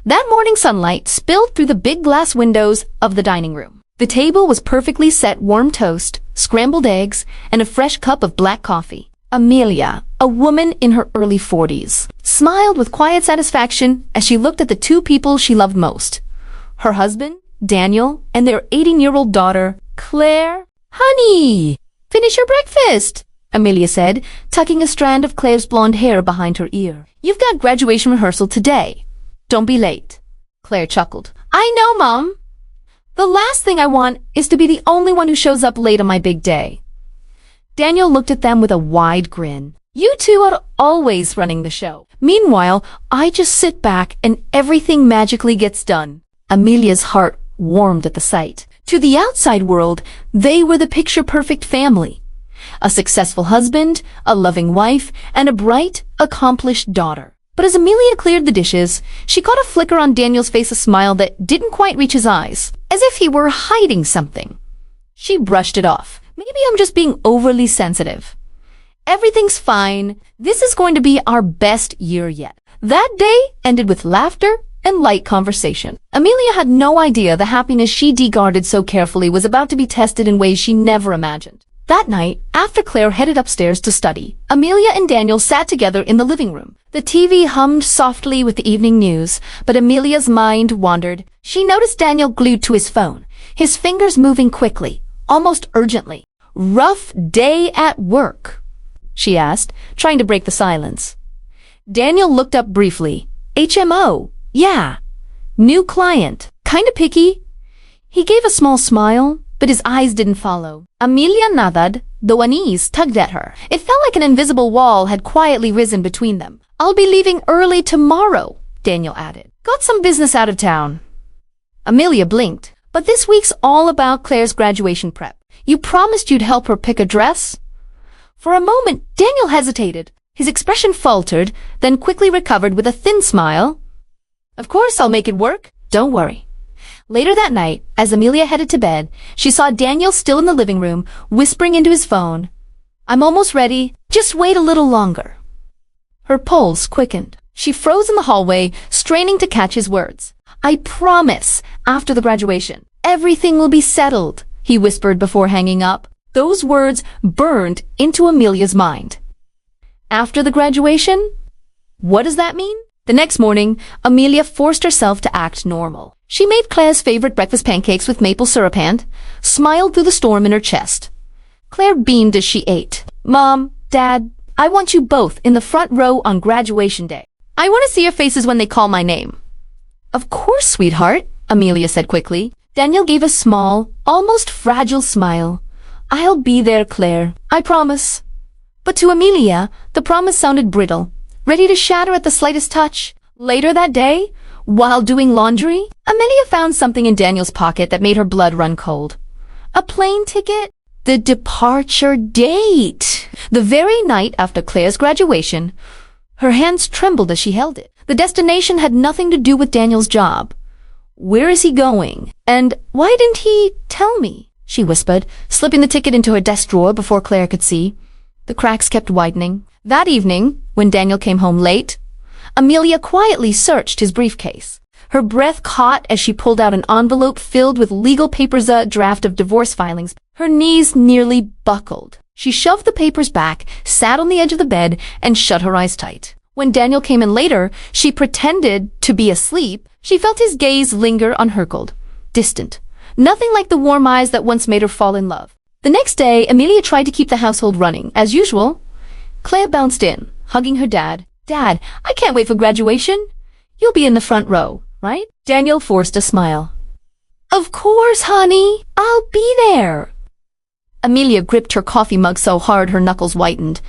That morning sunlight spilled through the big glass windows of the dining room. The table was perfectly set: warm toast, scrambled eggs, and a fresh cup of black coffee. Amelia, a woman in her early 40s, smiled with quiet satisfaction as she looked at the two people she loved most: her husband, Daniel, and their 18-year-old daughter, Claire. "Honey, finish your breakfast," Amelia said, tucking a strand of Claire's blonde hair behind her ear. "You've got graduation rehearsal today. Don't be late." Claire chuckled. "I know, Mom. The last thing I want is to be the only one who shows up late on my big day." Daniel looked at them with a wide grin. "You two are always running the show. Meanwhile, I just sit back and everything magically gets done." Amelia's heart warmed at the sight. To the outside world, they were the picture-perfect family. A successful husband, a loving wife, and a bright, accomplished daughter. But as Amelia cleared the dishes, she caught a flicker on Daniel's face, a smile that didn't quite reach his eyes, as if he were hiding something. She brushed it off. "Maybe I'm just being overly sensitive. Everything's fine. This is going to be our best year yet." That day ended with laughter and light conversation. Amelia had no idea the happiness she guarded so carefully was about to be tested in ways she never imagined. That night, after Claire headed upstairs to study, Amelia and Daniel sat together in the living room. The TV hummed softly with the evening news, but Amelia's mind wandered. She noticed Daniel glued to his phone, his fingers moving quickly, almost urgently. "Rough day at work?" she asked, trying to break the silence. Daniel looked up briefly. "HMO. Yeah. New client. Kinda picky." He gave a small smile, but his eyes didn't follow. Amelia nodded, though unease tugged at her. It felt like an invisible wall had quietly risen between them. "I'll be leaving early tomorrow," Daniel added. "Got some business out of town." Amelia blinked. "But this week's all about Claire's graduation prep. You promised you'd help her pick a dress." For a moment, Daniel hesitated. His expression faltered, then quickly recovered with a thin smile. "Of course I'll make it work. Don't worry." Later that night, as Amelia headed to bed, she saw Daniel still in the living room, whispering into his phone, "I'm almost ready. Just wait a little longer." Her pulse quickened. She froze in the hallway, straining to catch his words. "I promise, after the graduation, everything will be settled," he whispered before hanging up. Those words burned into Amelia's mind. After the graduation? What does that mean? The next morning, Amelia forced herself to act normal. She made Claire's favorite breakfast pancakes with maple syrup and smiled through the storm in her chest. Claire beamed as she ate. "Mom, Dad, I want you both in the front row on graduation day. I want to see your faces when they call my name." "Of course, sweetheart," Amelia said quickly. Daniel gave a small, almost fragile smile. "I'll be there, Claire. I promise." But to Amelia, the promise sounded brittle, ready to shatter at the slightest touch. Later that day, while doing laundry, Amelia found something in Daniel's pocket that made her blood run cold. A plane ticket? The departure date! The very night after Claire's graduation. Her hands trembled as she held it. The destination had nothing to do with Daniel's job. "Where is he going? And why didn't he tell me?" she whispered, slipping the ticket into her desk drawer before Claire could see. The cracks kept widening. That evening, when Daniel came home late, Amelia quietly searched his briefcase. Her breath caught as she pulled out an envelope filled with legal papers, a draft of divorce filings. Her knees nearly buckled. She shoved the papers back, sat on the edge of the bed, and shut her eyes tight. When Daniel came in later, she pretended to be asleep. She felt his gaze linger on her, cold, distant. Nothing like the warm eyes that once made her fall in love. The next day, Amelia tried to keep the household running. As usual, Claire bounced in, hugging her dad. "Dad, I can't wait for graduation. You'll be in the front row, right?" Daniel forced a smile. "Of course, honey. I'll be there." Amelia gripped her coffee mug so hard her knuckles whitened.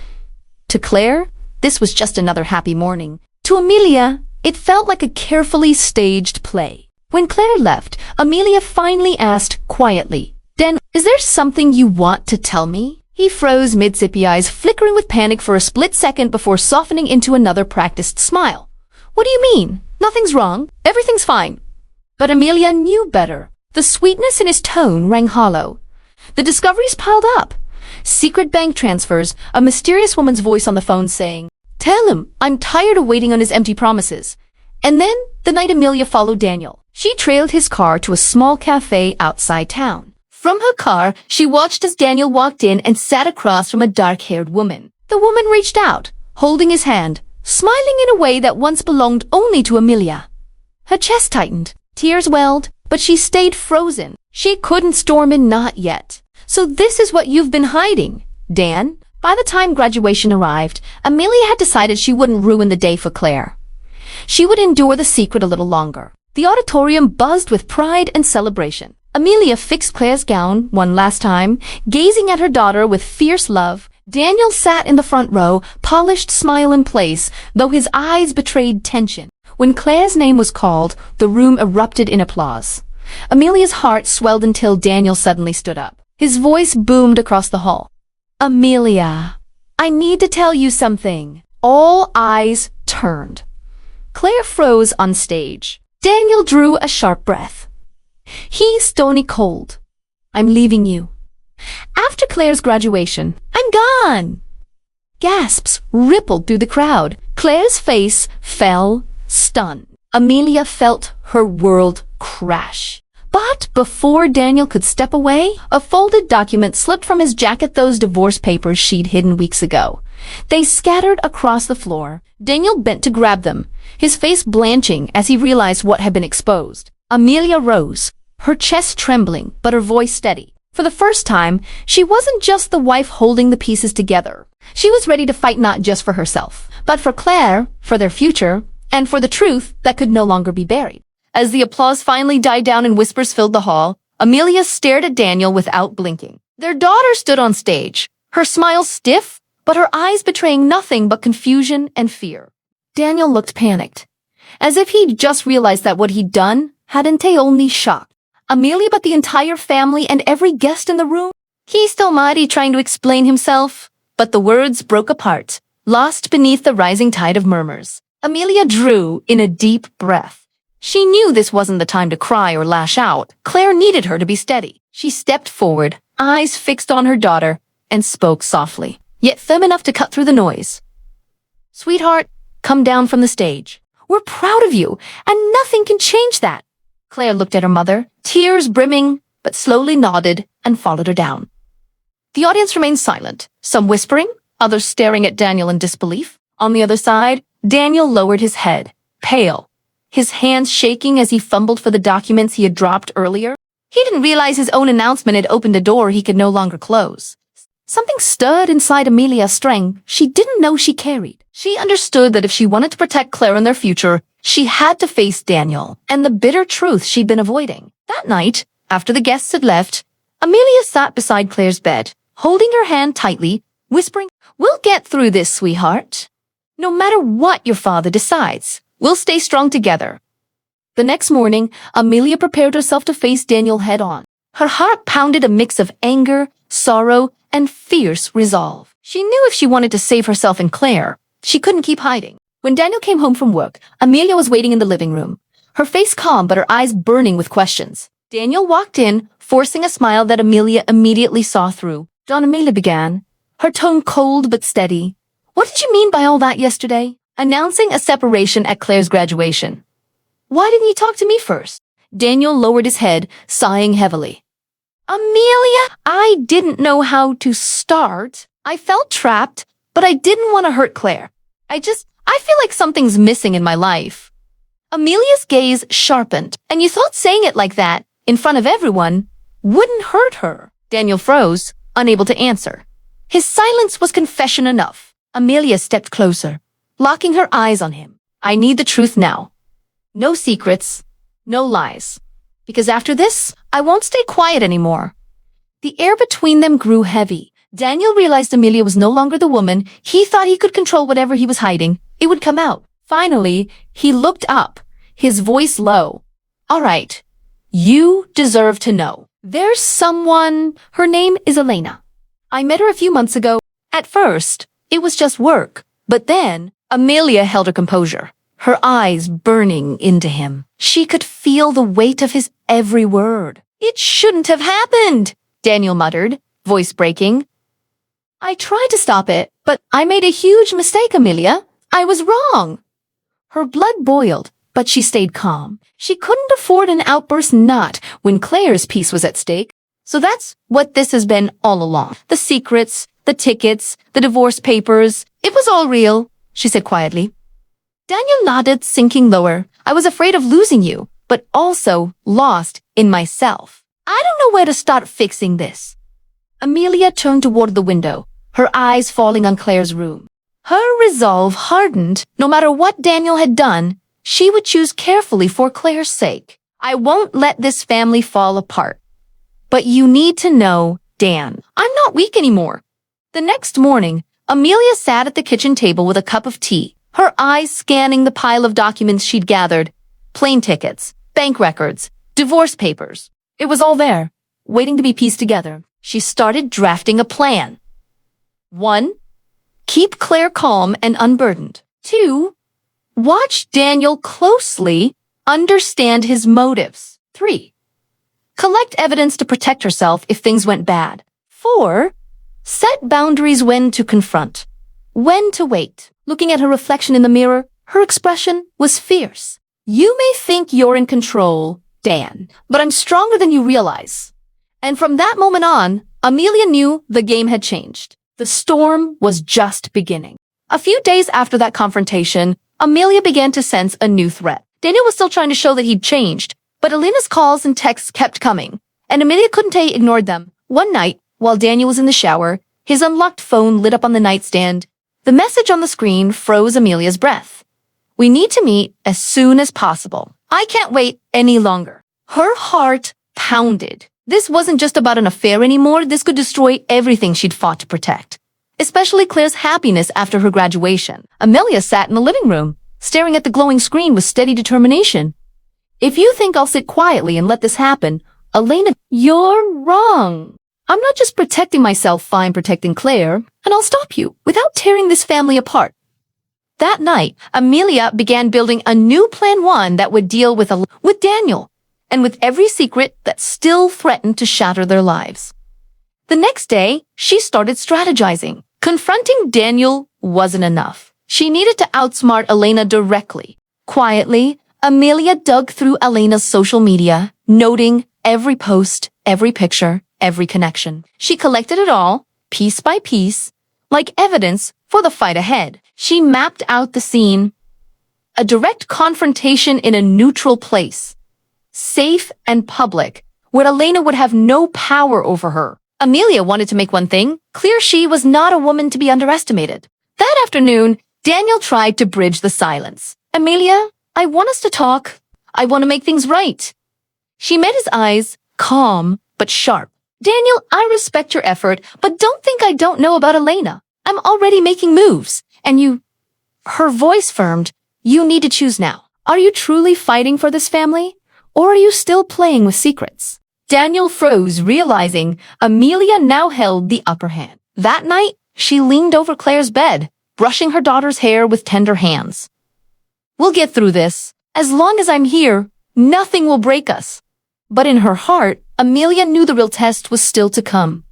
To Claire, this was just another happy morning. To Amelia, it felt like a carefully staged play. When Claire left, Amelia finally asked quietly, "Dan, is there something you want to tell me?" He froze, mid-sippy eyes flickering with panic for a split second before softening into another practiced smile. "What do you mean? Nothing's wrong. Everything's fine." But Amelia knew better. The sweetness in his tone rang hollow. The discoveries piled up. Secret bank transfers, a mysterious woman's voice on the phone saying, "Tell him I'm tired of waiting on his empty promises." And then the night Amelia followed Daniel. She trailed his car to a small cafe outside town. From her car, she watched as Daniel walked in and sat across from a dark-haired woman. The woman reached out, holding his hand, smiling in a way that once belonged only to Amelia. Her chest tightened, tears welled, but she stayed frozen. She couldn't storm in, not yet. So this is what you've been hiding, Dan? By the time graduation arrived, Amelia had decided she wouldn't ruin the day for Claire. She would endure the secret a little longer. The auditorium buzzed with pride and celebration. Amelia fixed Claire's gown one last time, gazing at her daughter with fierce love. Daniel sat in the front row, polished smile in place, though his eyes betrayed tension. When Claire's name was called, the room erupted in applause. Amelia's heart swelled until Daniel suddenly stood up. His voice boomed across the hall. Amelia, I need to tell you something. All eyes turned. Claire froze on stage. Daniel drew a sharp breath. He's stony cold. I'm leaving you. After Claire's graduation, I'm gone. Gasps rippled through the crowd. Claire's face fell, stunned. Amelia felt her world crash. But before Daniel could step away, a folded document slipped from his jacket, those divorce papers she'd hidden weeks ago. They scattered across the floor. Daniel bent to grab them, his face blanching as he realized what had been exposed. Amelia rose, her chest trembling, but her voice steady. For the first time, she wasn't just the wife holding the pieces together. She was ready to fight not just for herself, but for Claire, for their future, and for the truth that could no longer be buried. As the applause finally died down and whispers filled the hall, Amelia stared at Daniel without blinking. Their daughter stood on stage, her smile stiff, but her eyes betraying nothing but confusion and fear. Daniel looked panicked, as if he'd just realized that what he'd done hadn't only shocked Amelia but the entire family and every guest in the room. He still mighty trying to explain himself, but the words broke apart, lost beneath the rising tide of murmurs. Amelia drew in a deep breath. She knew this wasn't the time to cry or lash out. Claire needed her to be steady. She stepped forward, eyes fixed on her daughter, and spoke softly, yet firm enough to cut through the noise. Sweetheart, come down from the stage. We're proud of you, and nothing can change that. Claire looked at her mother, tears brimming, but slowly nodded and followed her down. The audience remained silent, some whispering, others staring at Daniel in disbelief. On the other side, Daniel lowered his head, pale, his hands shaking as he fumbled for the documents he had dropped earlier. He didn't realize his own announcement had opened a door he could no longer close. Something stirred inside Amelia, a strength she didn't know she carried. She understood that if she wanted to protect Claire and their future, she had to face Daniel and the bitter truth she'd been avoiding. That night, after the guests had left, Amelia sat beside Claire's bed, holding her hand tightly, whispering, "We'll get through this, sweetheart. No matter what your father decides, we'll stay strong together." The next morning, Amelia prepared herself to face Daniel head-on. Her heart pounded a mix of anger, sorrow, and fierce resolve. She knew if she wanted to save herself and Claire, she couldn't keep hiding. When Daniel came home from work, Amelia was waiting in the living room, her face calm but her eyes burning with questions. Daniel walked in, forcing a smile that Amelia immediately saw through. "Don," Amelia began, her tone cold but steady. "What did you mean by all that yesterday? Announcing a separation at Claire's graduation. Why didn't you talk to me first?" Daniel lowered his head, sighing heavily. "Amelia, I didn't know how to start. I felt trapped, but I didn't want to hurt Claire. I feel like something's missing in my life." Amelia's gaze sharpened. "And you thought saying it like that, in front of everyone, wouldn't hurt her?" Daniel froze, unable to answer. His silence was confession enough. Amelia stepped closer, locking her eyes on him. "I need the truth now. No secrets, no lies. Because after this, I won't stay quiet anymore." The air between them grew heavy. Daniel realized Amelia was no longer the woman. He thought he could control whatever he was hiding. It would come out. Finally, he looked up, his voice low. "All right, you deserve to know. There's someone, her name is Elena. I met her a few months ago. At first, it was just work. But then, Amelia held her composure, her eyes burning into him. She could feel the weight of his every word. "It shouldn't have happened," Daniel muttered, voice breaking. "I tried to stop it, but I made a huge mistake, Amelia. I was wrong." Her blood boiled, But she stayed calm. She couldn't afford an outburst, not when Claire's peace was at stake. So that's what this has been all along. The secrets, the tickets, the divorce papers. It was all real, she said quietly. Daniel nodded, sinking lower. I was afraid of losing you, but also lost in myself. I don't know where to start fixing this. Amelia turned toward the window, her eyes falling on Claire's room. Her resolve hardened. No matter what Daniel had done, she would choose carefully for Claire's sake. I won't let this family fall apart. But you need to know, Dan, I'm not weak anymore. The next morning, Amelia sat at the kitchen table with a cup of tea, her eyes scanning the pile of documents she'd gathered. Plane tickets, bank records, divorce papers. It was all there, waiting to be pieced together. She started drafting a plan. 1. Keep Claire calm and unburdened. 2. Watch Daniel closely, understand his motives. 3. Collect evidence to protect herself if things went bad. 4. Set boundaries when to confront, when to wait. Looking at her reflection in the mirror, her expression was fierce. You may think you're in control, Dan, but I'm stronger than you realize. And from that moment on, Amelia knew the game had changed. The storm was just beginning. A few days after that confrontation, Amelia began to sense a new threat. Daniel was still trying to show that he'd changed, but Elena's calls and texts kept coming, and Amelia couldn't ignored them. One night, while Daniel was in the shower, his unlocked phone lit up on the nightstand. The message on the screen froze Amelia's breath. We need to meet as soon as possible. I can't wait any longer. Her heart pounded. This wasn't just about an affair anymore. This could destroy everything she'd fought to protect, especially Claire's happiness after her graduation. Amelia sat in the living room, staring at the glowing screen with steady determination. If you think I'll sit quietly and let this happen, Elena, you're wrong. I'm not just protecting myself, I'm protecting Claire, and I'll stop you without tearing this family apart. That night, Amelia began building a new plan, one that would deal with Daniel, and with every secret that still threatened to shatter their lives. The next day, she started strategizing. Confronting Daniel wasn't enough. She needed to outsmart Elena directly. Quietly, Amelia dug through Elena's social media, noting every post, every picture, every connection. She collected it all, piece by piece, like evidence for the fight ahead. She mapped out the scene. A direct confrontation in a neutral place, safe and public, where Elena would have no power over her. Amelia wanted to make one thing clear: she was not a woman to be underestimated. That afternoon, Daniel tried to bridge the silence. Amelia, I want us to talk. I want to make things right. She met his eyes, calm but sharp. Daniel, I respect your effort, but don't think I don't know about Elena. I'm already making moves. And you... Her voice firmed. You need to choose now. Are you truly fighting for this family? Or are you still playing with secrets? Daniel froze, realizing Amelia now held the upper hand. That night, she leaned over Claire's bed, brushing her daughter's hair with tender hands. We'll get through this. As long as I'm here, nothing will break us. But in her heart, Amelia knew the real test was still to come.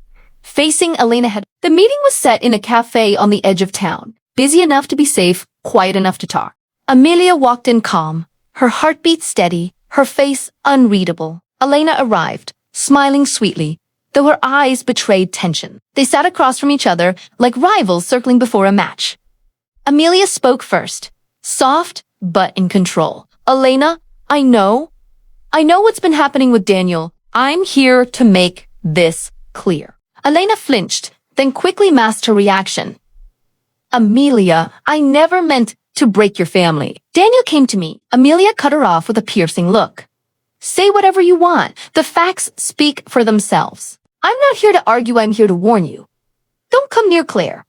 Facing Elena head, the meeting was set in a cafe on the edge of town. Busy enough to be safe, quiet enough to talk. Amelia walked in calm, her heartbeat steady, her face unreadable. Elena arrived, smiling sweetly, though her eyes betrayed tension. They sat across from each other like rivals circling before a match. Amelia spoke first, soft but in control. Elena, I know what's been happening with Daniel. I'm here to make this clear. Elena flinched, then quickly masked her reaction. Amelia, I never meant to break your family. Daniel came to me. Amelia cut her off with a piercing look. Say whatever you want. The facts speak for themselves. I'm not here to argue, I'm here to warn you. Don't come near Claire.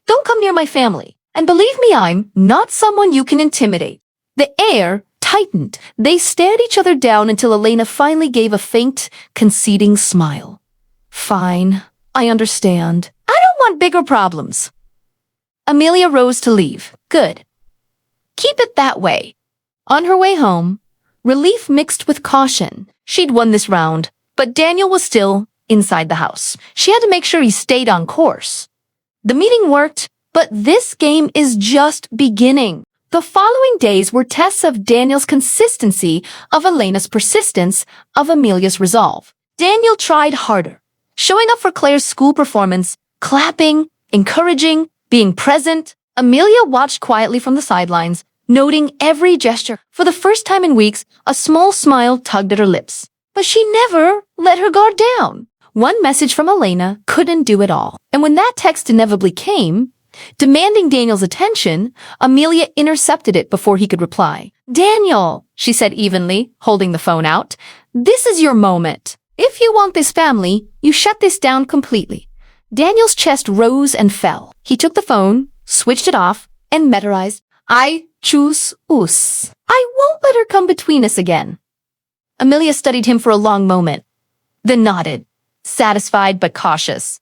Don't come near my family. And believe me, I'm not someone you can intimidate. The air tightened. They stared each other down until Elena finally gave a faint, conceding smile. Fine, I understand. I don't want bigger problems. Amelia rose to leave. Good. Keep it that way. On her way home, relief mixed with caution. She'd won this round, but Daniel was still inside the house. She had to make sure he stayed on course. The meeting worked, but this game is just beginning. The following days were tests of Daniel's consistency, of Elena's persistence, of Amelia's resolve. Daniel tried harder, showing up for Claire's school performance, clapping, encouraging, being present. Amelia watched quietly from the sidelines, noting every gesture. For the first time in weeks, a small smile tugged at her lips. But she never let her guard down. One message from Elena couldn't do it all. And when that text inevitably came, demanding Daniel's attention, Amelia intercepted it before he could reply. "Daniel," she said evenly, holding the phone out, "this is your moment. If you want this family, you shut this down completely." Daniel's chest rose and fell. He took the phone, switched it off, and met her eyes. "I choose us. I won't let her come between us again." Amelia studied him for a long moment, then nodded, satisfied but cautious.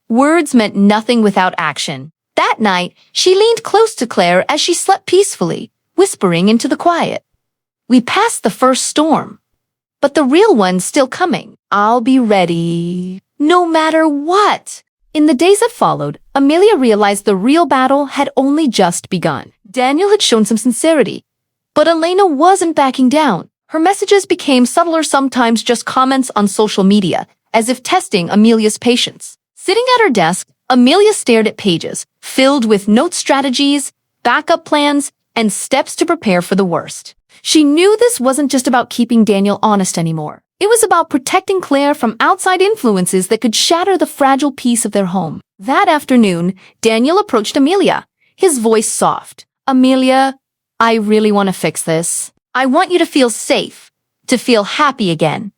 Words meant nothing without action. That night, she leaned close to Claire as she slept peacefully, whispering into the quiet. "We passed the first storm, but the real one's still coming. I'll be ready, no matter what." In the days that followed, Amelia realized the real battle had only just begun. Daniel had shown some sincerity, but Elena wasn't backing down. Her messages became subtler, sometimes just comments on social media, as if testing Amelia's patience. Sitting at her desk, Amelia stared at pages filled with note strategies, backup plans, and steps to prepare for the worst. She knew this wasn't just about keeping Daniel honest anymore. It was about protecting Claire from outside influences that could shatter the fragile peace of their home. That afternoon, Daniel approached Amelia, his voice soft. "Amelia, I really want to fix this. I want you to feel safe, to feel happy again."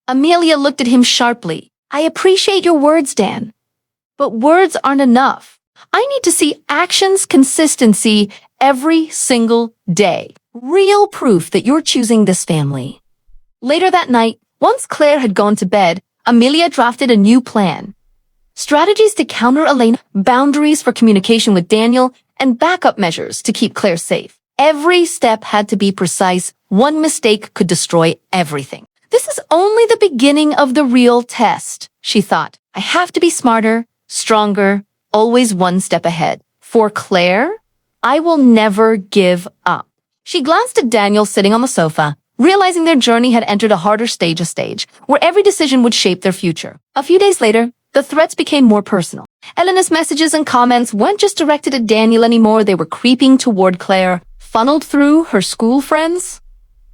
Amelia looked at him sharply. "I appreciate your words, Dan. But words aren't enough. I need to see actions, consistency, every single day. Real proof that you're choosing this family." Later that night, once Claire had gone to bed, Amelia drafted a new plan. Strategies to counter Elena, boundaries for communication with Daniel, and backup measures to keep Claire safe. Every step had to be precise. One mistake could destroy everything. "This is only the beginning of the real test," she thought. "I have to be smarter, stronger, always one step ahead. For Claire, I will never give up." She glanced at Daniel sitting on the sofa, realizing their journey had entered a harder stage, where every decision would shape their future. A few days later, the threats became more personal. Elena's messages and comments weren't just directed at Daniel anymore. They were creeping toward Claire, funneled through her school friends.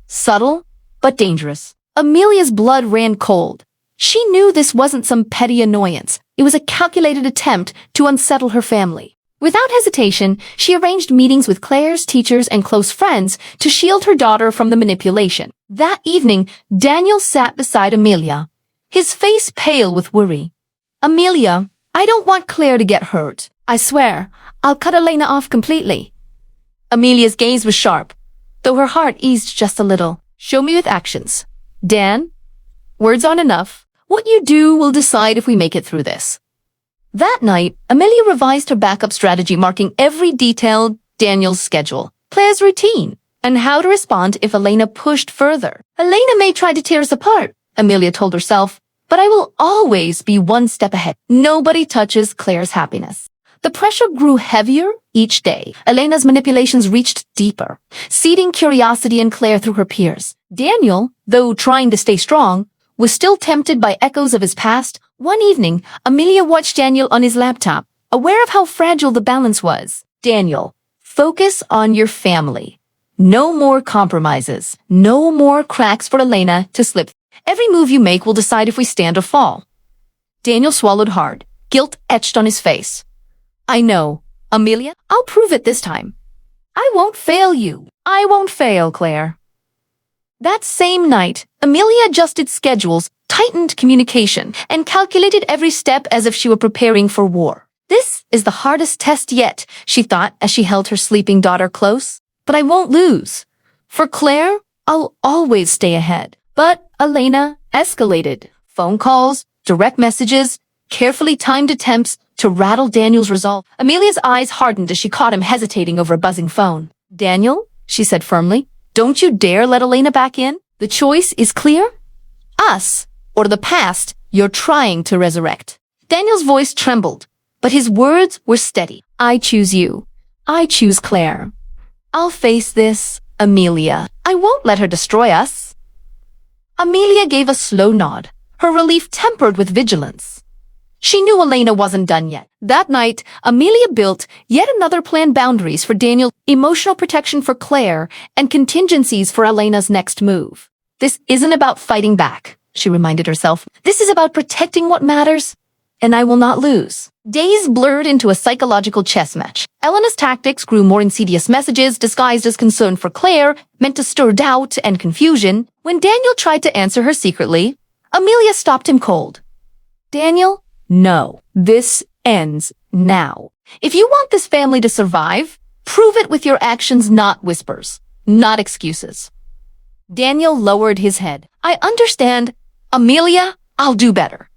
Subtle, but dangerous. Amelia's blood ran cold. She knew this wasn't some petty annoyance. It was a calculated attempt to unsettle her family. Without hesitation, she arranged meetings with Claire's teachers and close friends to shield her daughter from the manipulation. That evening, Daniel sat beside Amelia, his face pale with worry. "Amelia, I don't want Claire to get hurt. I swear, I'll cut Elena off completely." Amelia's gaze was sharp, though her heart eased just a little. "Show me with actions. Dan, words aren't enough. What you do will decide if we make it through this." That night, Amelia revised her backup strategy, marking every detail: Daniel's schedule, Claire's routine, and how to respond if Elena pushed further. "Elena may try to tear us apart," Amelia told herself, "but I will always be one step ahead. Nobody touches Claire's happiness." The pressure grew heavier each day. Elena's manipulations reached deeper, seeding curiosity in Claire through her peers. Daniel, though trying to stay strong, was still tempted by echoes of his past. One evening, Amelia watched Daniel on his laptop, aware of how fragile the balance was. "Daniel, focus on your family. No more compromises. No more cracks for Elena to slip. Every move you make will decide if we stand or fall." Daniel swallowed hard, guilt etched on his face. "I know, Amelia. I'll prove it this time. I won't fail you. I won't fail, Claire." That same night, Amelia adjusted schedules, tightened communication, and calculated every step as if she were preparing for war. "This is the hardest test yet," she thought as she held her sleeping daughter close. "But I won't lose. For Claire, I'll always stay ahead." But Elena escalated. Phone calls, direct messages, carefully timed attempts to rattle Daniel's resolve. Amelia's eyes hardened as she caught him hesitating over a buzzing phone. "Daniel," she said firmly, "don't you dare let Elena back in. The choice is clear. Us, or the past you're trying to resurrect." Daniel's voice trembled, but his words were steady. "I choose you. I choose Claire. I'll face this, Amelia. I won't let her destroy us. Amelia gave a slow nod, her relief tempered with vigilance. She knew Elena wasn't done yet. That night, Amelia built yet another plan: boundaries for Daniel, emotional protection for Claire, and contingencies for Elena's next move. This isn't about fighting back, she reminded herself. This is about protecting what matters, and I will not lose. Days blurred into a psychological chess match. Elena's tactics grew more insidious: messages disguised as concern for Claire, meant to stir doubt and confusion. When Daniel tried to answer her secretly, Amelia stopped him cold. Daniel, no, this ends now. If you want this family to survive, prove it with your actions, not whispers, not excuses. Daniel lowered his head. I understand. Amelia, I'll do better.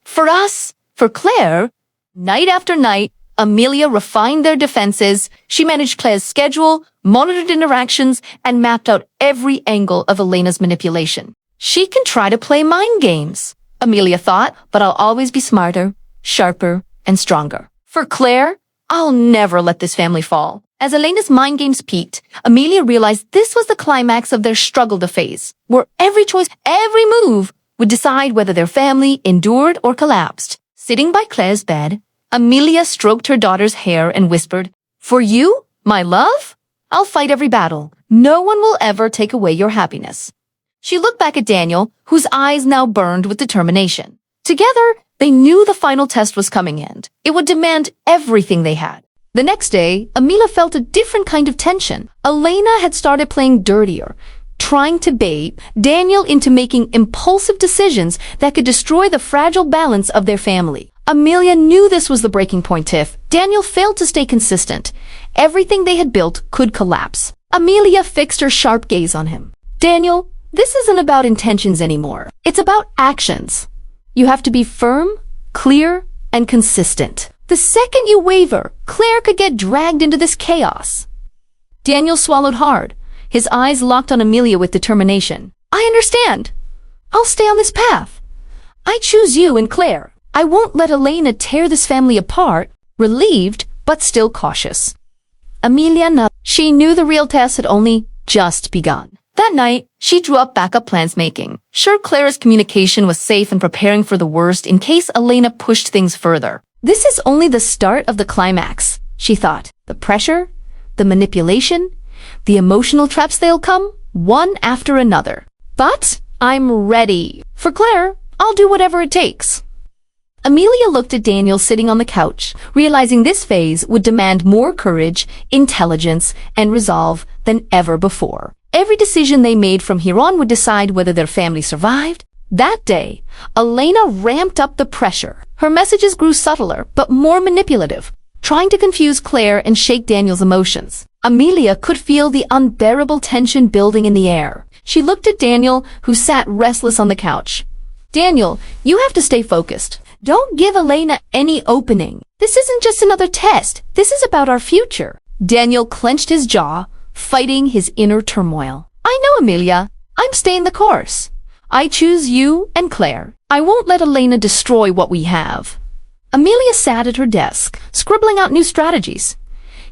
For us, for Claire, night after night, Amelia refined their defenses. She managed Claire's schedule, monitored interactions, and mapped out every angle of Elena's manipulation. She can try to play mind games, Amelia thought, but I'll always be smarter, sharper, and stronger. For Claire, I'll never let this family fall. As Elena's mind games peaked, Amelia realized this was the climax of their struggle phase, where every choice, every move, would decide whether their family endured or collapsed. Sitting by Claire's bed, Amelia stroked her daughter's hair and whispered, For you, my love, I'll fight every battle. No one will ever take away your happiness. She looked back at Daniel, whose eyes now burned with determination. Together, they knew the final test was coming, and it would demand everything they had. The next day, Amelia felt a different kind of tension. Elena had started playing dirtier, trying to bait Daniel into making impulsive decisions that could destroy the fragile balance of their family. Amelia knew this was the breaking point if Daniel failed to stay consistent. Everything they had built could collapse. Amelia fixed her sharp gaze on him. Daniel, this isn't about intentions anymore. It's about actions. You have to be firm, clear, and consistent. The second you waver, Claire could get dragged into this chaos. Daniel swallowed hard, his eyes locked on Amelia with determination. I understand. I'll stay on this path. I choose you and Claire. I won't let Elena tear this family apart, relieved, but still cautious. Amelia nodded. She knew the real test had only just begun. That night, she drew up backup plans, making sure Claire's communication was safe and preparing for the worst in case Elena pushed things further. This is only the start of the climax, she thought. The pressure, the manipulation, the emotional traps, they'll come, one after another. But I'm ready. For Claire, I'll do whatever it takes. Amelia looked at Daniel sitting on the couch, realizing this phase would demand more courage, intelligence, and resolve than ever before. Every decision they made from here on would decide whether their family survived. That day, Elena ramped up the pressure. Her messages grew subtler, but more manipulative, trying to confuse Claire and shake Daniel's emotions. Amelia could feel the unbearable tension building in the air. She looked at Daniel, who sat restless on the couch. Daniel, you have to stay focused. Don't give Elena any opening. This isn't just another test. This is about our future. Daniel clenched his jaw, fighting his inner turmoil. I know, Amelia. I'm staying the course. I choose you and Claire. I won't let Elena destroy what we have. Amelia sat at her desk, scribbling out new strategies,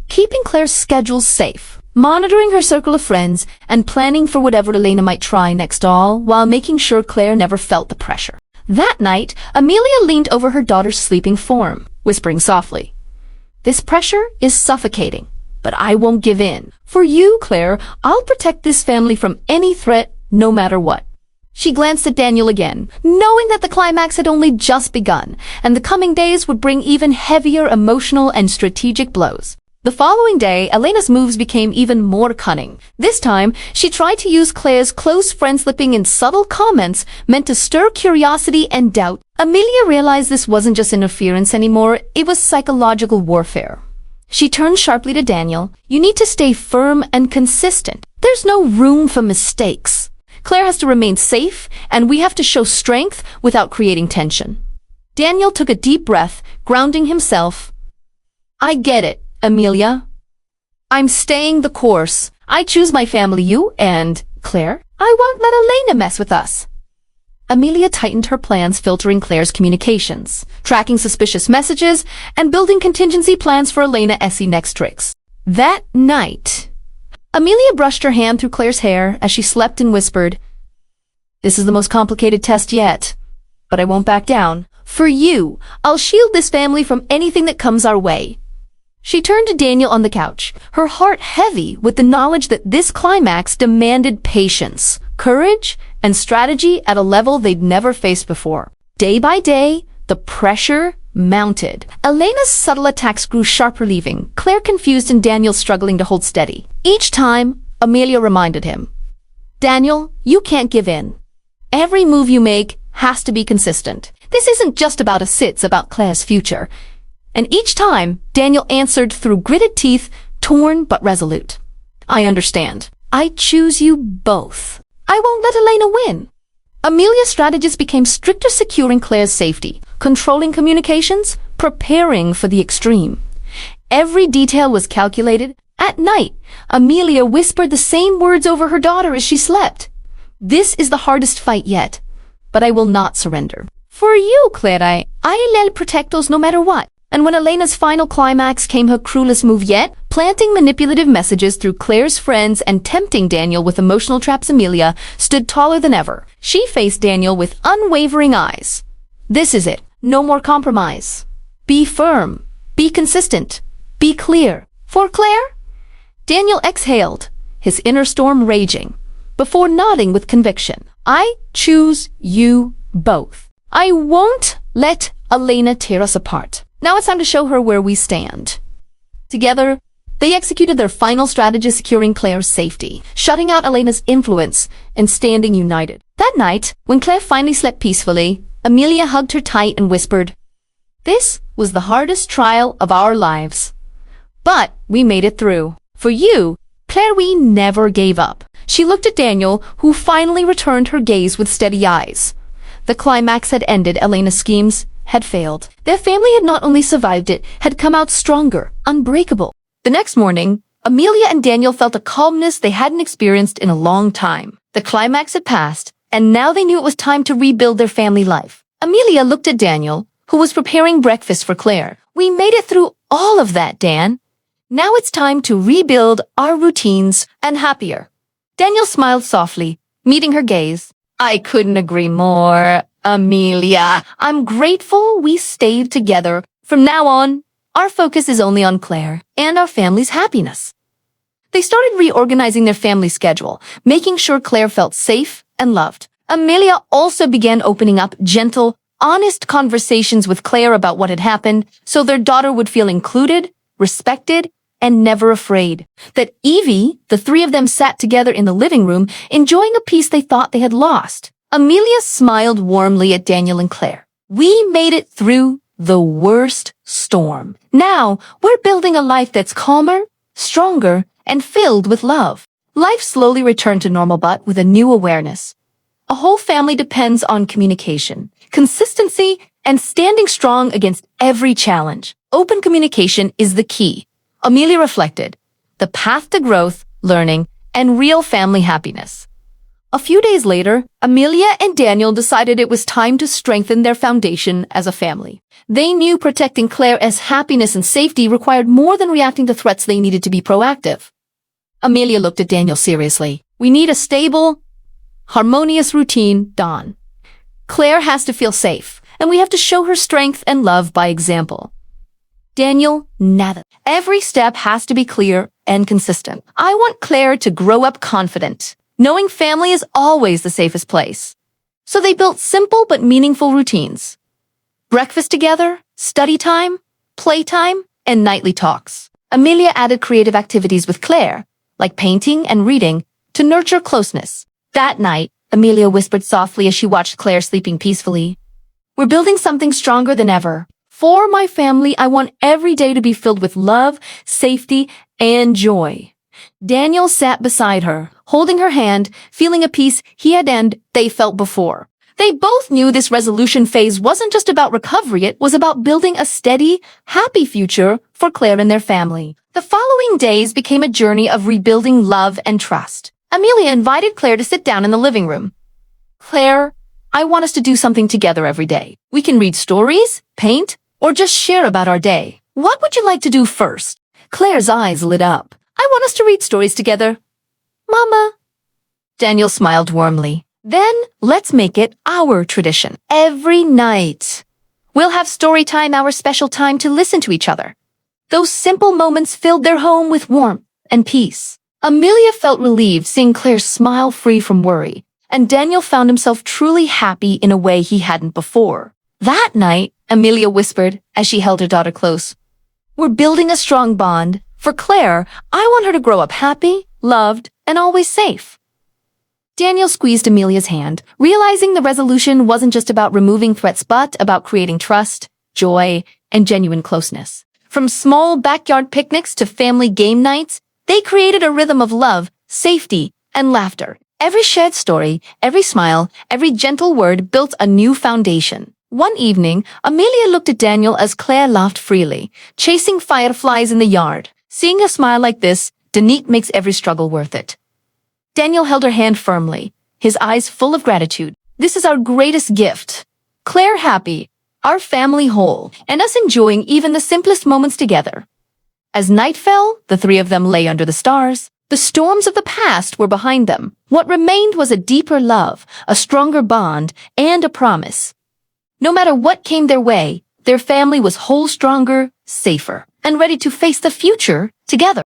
keeping Claire's schedule safe, monitoring her circle of friends, and planning for whatever Elena might try next, all while making sure Claire never felt the pressure. That night, Amelia leaned over her daughter's sleeping form, whispering softly, This pressure is suffocating, but I won't give in. For you, Claire, I'll protect this family from any threat, no matter what. She glanced at Daniel again, knowing that the climax had only just begun, and the coming days would bring even heavier emotional and strategic blows. The following day, Elena's moves became even more cunning. This time, she tried to use Claire's close friend slipping in subtle comments meant to stir curiosity and doubt. Amelia realized this wasn't just interference anymore, it was psychological warfare. She turned sharply to Daniel. You need to stay firm and consistent. There's no room for mistakes. Claire has to remain safe, and we have to show strength without creating tension. Daniel took a deep breath, grounding himself. I get it, Amelia. I'm staying the course. I choose my family, you and Claire. I won't let Elena mess with us. Amelia tightened her plans, filtering Claire's communications, tracking suspicious messages, and building contingency plans for Elena's next tricks. That night, Amelia brushed her hand through Claire's hair as she slept and whispered, "This is the most complicated test yet, but I won't back down. For you, I'll shield this family from anything that comes our way." She turned to Daniel on the couch, her heart heavy with the knowledge that this climax demanded patience, courage, and strategy at a level they'd never faced before. Day by day, the pressure mounted. Elena's subtle attacks grew sharper, leaving Claire confused and Daniel struggling to hold steady. Each time, Amelia reminded him, "Daniel, you can't give in. Every move you make has to be consistent. This isn't just about us, it's about Claire's future." And each time, Daniel answered through gritted teeth, torn but resolute. "I understand. I choose you both. I won't let Elena win." Amelia's strategies became stricter, securing Claire's safety, controlling communications, preparing for the extreme. Every detail was calculated. At night, Amelia whispered the same words over her daughter as she slept. "This is the hardest fight yet, but I will not surrender. For you, Claire, I'll protect us no matter what." And when Elena's final climax came, her cruelest move yet, planting manipulative messages through Claire's friends and tempting Daniel with emotional traps, Amelia stood taller than ever. She faced Daniel with unwavering eyes. "This is it. No more compromise. Be firm. Be consistent. Be clear." For Claire? Daniel exhaled, his inner storm raging, before nodding with conviction. "I choose you both. I won't let Elena tear us apart. Now it's time to show her where we stand." Together, they executed their final strategy, securing Claire's safety, shutting out Elena's influence, and standing united. That night, when Claire finally slept peacefully, Amelia hugged her tight and whispered, "This was the hardest trial of our lives. But we made it through. For you, Claire, we never gave up." She looked at Daniel, who finally returned her gaze with steady eyes. The climax had ended. Elena's schemes had failed. Their family had not only survived it, had come out stronger, unbreakable. The next morning, Amelia and Daniel felt a calmness they hadn't experienced in a long time. The climax had passed, and now they knew it was time to rebuild their family life. Amelia looked at Daniel, who was preparing breakfast for Claire. "We made it through all of that, Dan. Now it's time to rebuild our routines and happier." Daniel smiled softly, meeting her gaze. "I couldn't agree more, Amelia. I'm grateful we stayed together. From now on, our focus is only on Claire and our family's happiness." They started reorganizing their family schedule, making sure Claire felt safe and loved. Amelia also began opening up gentle, honest conversations with Claire about what had happened, so their daughter would feel included, respected, and never afraid. That Evie, the three of them sat together in the living room, enjoying a peace they thought they had lost. Amelia smiled warmly at Daniel and Claire. "We made it through the worst storm. Now we're building a life that's calmer, stronger, and filled with love." Life slowly returned to normal, but with a new awareness. A whole family depends on communication, consistency, and standing strong against every challenge. Open communication is the key. Amelia reflected, the path to growth, learning, and real family happiness. A few days later, Amelia and Daniel decided it was time to strengthen their foundation as a family. They knew protecting Claire's happiness and safety required more than reacting to threats. They needed to be proactive. Amelia looked at Daniel seriously. "We need a stable, harmonious routine, Don. Claire has to feel safe, and we have to show her strength and love by example." Daniel, nada. "Every step has to be clear and consistent. I want Claire to grow up confident, knowing family is always the safest place." So they built simple but meaningful routines. Breakfast together, study time, playtime, and nightly talks. Amelia added creative activities with Claire, like painting and reading, to nurture closeness. That night, Amelia whispered softly as she watched Claire sleeping peacefully, "We're building something stronger than ever. For my family, I want every day to be filled with love, safety, and joy." Daniel sat beside her, holding her hand, feeling a peace he had and they felt before. They both knew this resolution phase wasn't just about recovery, it was about building a steady, happy future for Claire and their family. The following days became a journey of rebuilding love and trust. Amelia invited Claire to sit down in the living room. "Claire, I want us to do something together every day. We can read stories, paint, or just share about our day. What would you like to do first?" Claire's eyes lit up. I want us to read stories together. Mama. Daniel smiled warmly. Then let's make it our tradition. Every night, we'll have story time, our special time to listen to each other. Those simple moments filled their home with warmth and peace. Amelia felt relieved seeing Claire's smile free from worry, and Daniel found himself truly happy in a way he hadn't before. That night, Amelia whispered as she held her daughter close, "We're building a strong bond. For Claire, I want her to grow up happy, loved, and always safe." Daniel squeezed Amelia's hand, realizing the resolution wasn't just about removing threats but about creating trust, joy, and genuine closeness. From small backyard picnics to family game nights, they created a rhythm of love, safety, and laughter. Every shared story, every smile, every gentle word built a new foundation. One evening, Amelia looked at Daniel as Claire laughed freely, chasing fireflies in the yard. Seeing a smile like this, Danique makes every struggle worth it. Daniel held her hand firmly, his eyes full of gratitude. This is our greatest gift. Claire happy, our family whole, and us enjoying even the simplest moments together. As night fell, the three of them lay under the stars. The storms of the past were behind them. What remained was a deeper love, a stronger bond, and a promise. No matter what came their way, their family was whole, stronger, safer, and ready to face the future together.